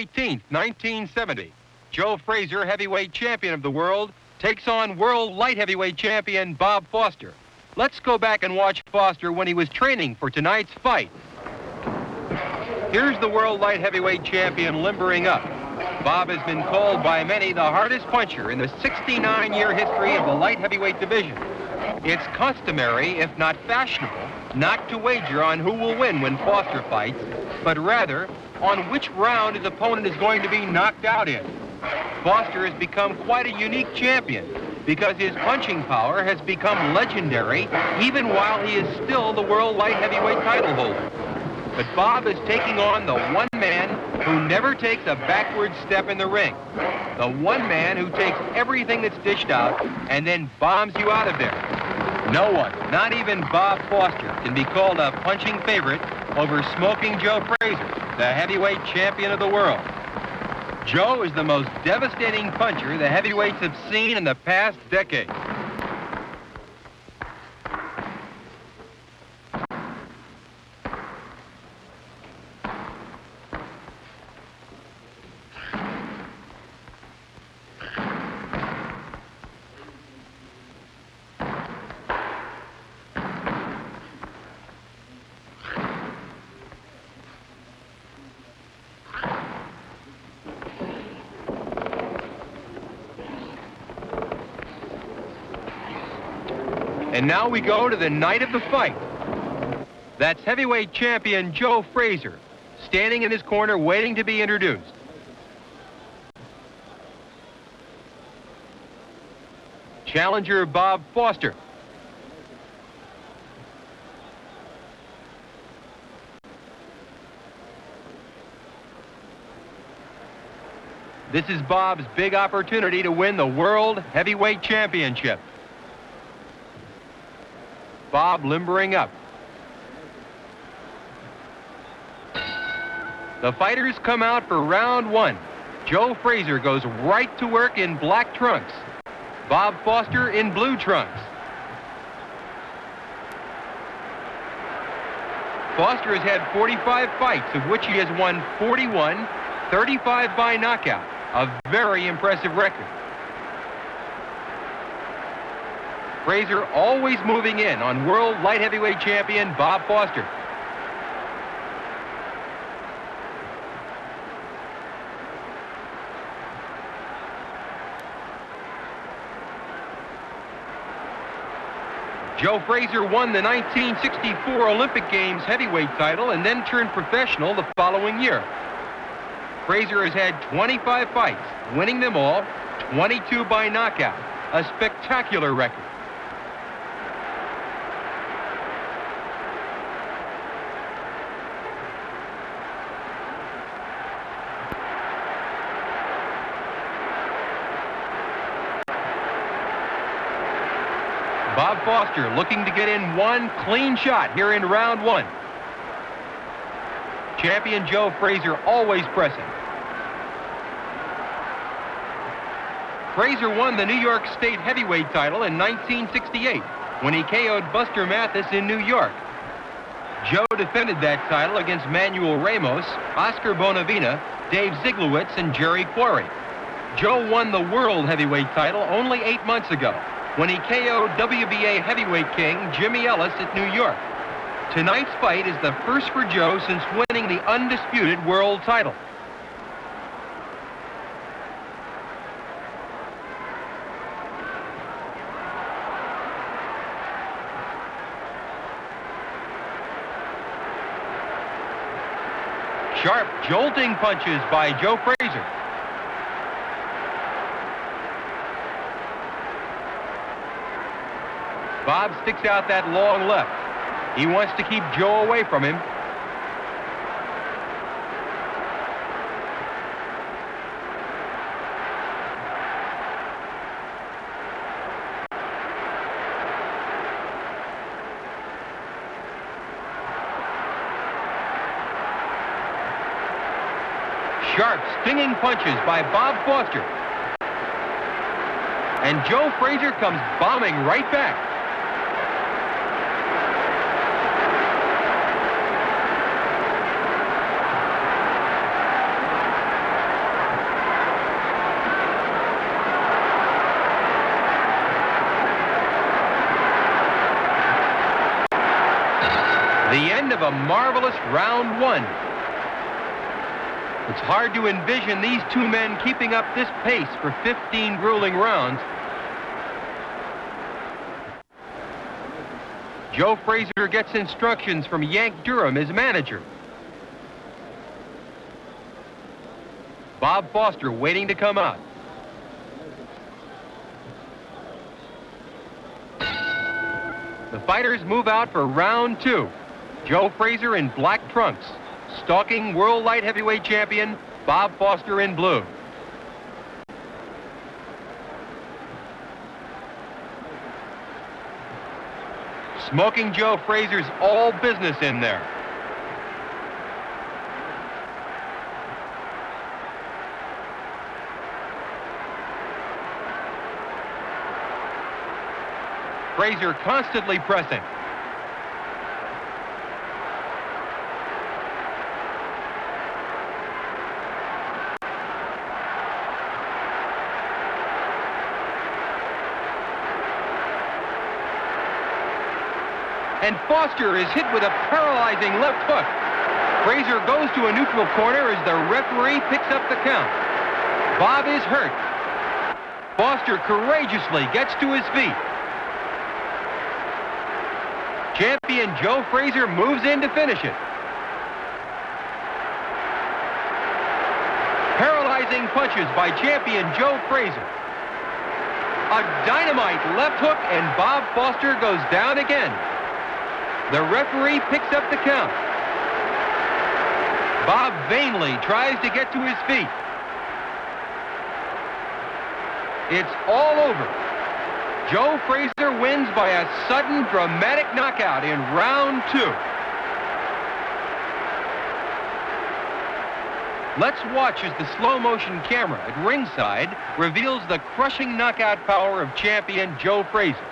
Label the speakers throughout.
Speaker 1: 18th, 1970, Joe Frazier, heavyweight champion of the world, takes on world light heavyweight champion Bob Foster. Let's go back and watch Foster when he was training for tonight's fight. Here's the world light heavyweight champion limbering up. Bob has been called by many the hardest puncher in the 69-year history of the light heavyweight division. It's customary, if not fashionable, not to wager on who will win when Foster fights, but rather on which round his opponent is going to be knocked out in. Foster has become quite a unique champion because his punching power has become legendary even while he is still the world light heavyweight title holder. But Bob is taking on the one man who never takes a backward step in the ring. The one man who takes everything that's dished out and then bombs you out of there. No one, not even Bob Foster, can be called a punching favorite over smoking Joe Frazier, the heavyweight champion of the world. Joe is the most devastating puncher the heavyweights have seen in the past decade. And now we go to the night of the fight. That's heavyweight champion Joe Frazier, standing in his corner waiting to be introduced. Challenger Bob Foster. This is Bob's big opportunity to win the World Heavyweight Championship. Bob limbering up. The fighters come out for round one. Joe Frazier goes right to work in black trunks. Bob Foster in blue trunks. Foster has had 45 fights, of which he has won 41, 35 by knockout. A very impressive record. Frazier always moving in on world light heavyweight champion Bob Foster. Joe Frazier won the 1964 Olympic Games heavyweight title and then turned professional the following year. Frazier has had 25 fights, winning them all, 22 by knockout, a spectacular record. Bob Foster looking to get in one clean shot here in round one. Champion Joe Frazier always pressing. Frazier won the New York State heavyweight title in 1968 when he KO'd Buster Mathis in New York. Joe defended that title against Manuel Ramos, Oscar Bonavena, Dave Ziglowitz, and Jerry Quarry. Joe won the world heavyweight title only 8 months ago when he KO'd WBA heavyweight king Jimmy Ellis at New York. Tonight's fight is the first for Joe since winning the undisputed world title. Sharp, jolting punches by Joe Frazier. Bob sticks out that long left. He wants to keep Joe away from him. Sharp, stinging punches by Bob Foster. And Joe Frazier comes bombing right back. of a marvelous round one. It's hard to envision these two men keeping up this pace for 15 grueling rounds. Joe Frazier gets instructions from Yank Durham, his manager. Bob Foster waiting to come out. The fighters move out for round two. Joe Frazier in black trunks, stalking world light heavyweight champion Bob Foster in blue. Smoking Joe Frazier's all business in there. Frazier constantly pressing. And Foster is hit with a paralyzing left hook. Frazier goes to a neutral corner as the referee picks up the count. Bob is hurt. Foster courageously gets to his feet. Champion Joe Frazier moves in to finish it. Paralyzing punches by champion Joe Frazier. A dynamite left hook and Bob Foster goes down again. The referee picks up the count. Bob vainly tries to get to his feet. It's all over. Joe Frazier wins by a sudden, dramatic knockout in round two. Let's watch as the slow-motion camera at ringside reveals the crushing knockout power of champion Joe Frazier.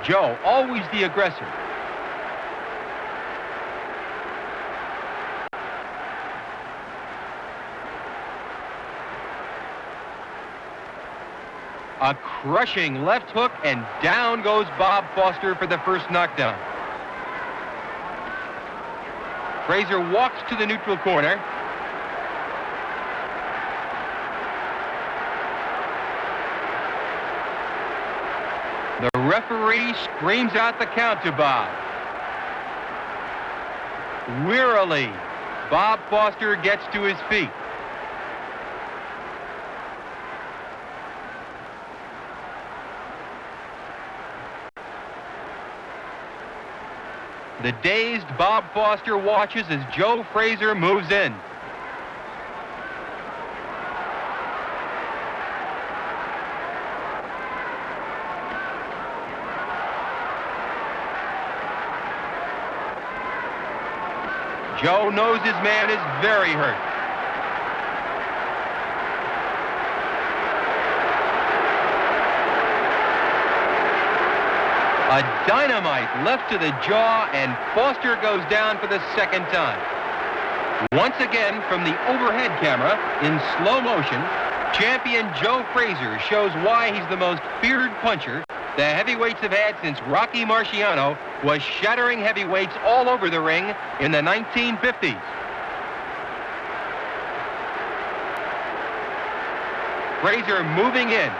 Speaker 1: Joe, always the aggressor. A crushing left hook, and down goes Bob Foster for the first knockdown. Frazier walks to the neutral corner. The referee screams out the count to Bob. Wearily, Bob Foster gets to his feet. The dazed Bob Foster watches as Joe Frazier moves in. Joe knows his man is very hurt. A dynamite left to the jaw, and Foster goes down for the second time. Once again, from the overhead camera, in slow motion, champion Joe Frazier shows why he's the most feared puncher the heavyweights have had since Rocky Marciano was shattering heavyweights all over the ring in the 1950s. Frazier moving in,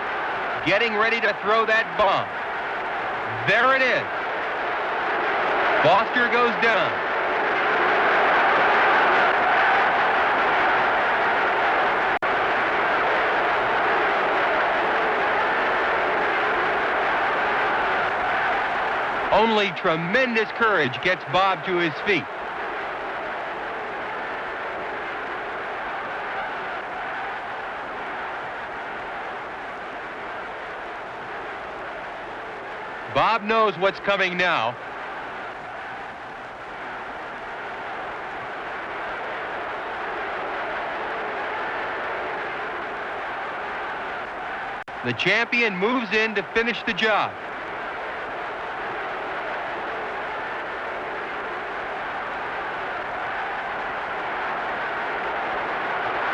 Speaker 1: getting ready to throw that bomb. There it is. Foster goes down. Only tremendous courage gets Bob to his feet. Bob knows what's coming now. The champion moves in to finish the job.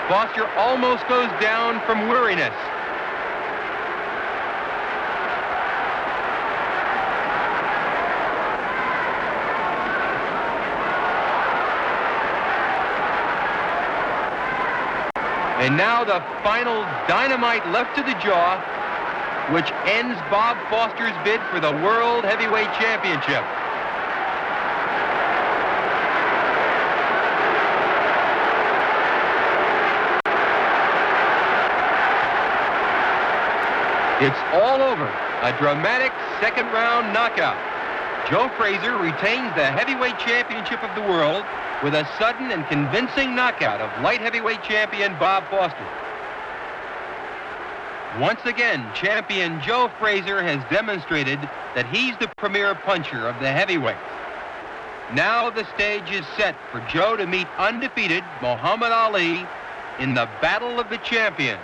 Speaker 1: Foster almost goes down from weariness. And now the final dynamite left to the jaw, which ends Bob Foster's bid for the World Heavyweight Championship. It's all over. A dramatic second-round knockout. Joe Frazier retains the heavyweight championship of the world with a sudden and convincing knockout of light heavyweight champion Bob Foster. Once again, champion Joe Frazier has demonstrated that he's the premier puncher of the heavyweights. Now the stage is set for Joe to meet undefeated Muhammad Ali in the Battle of the Champions.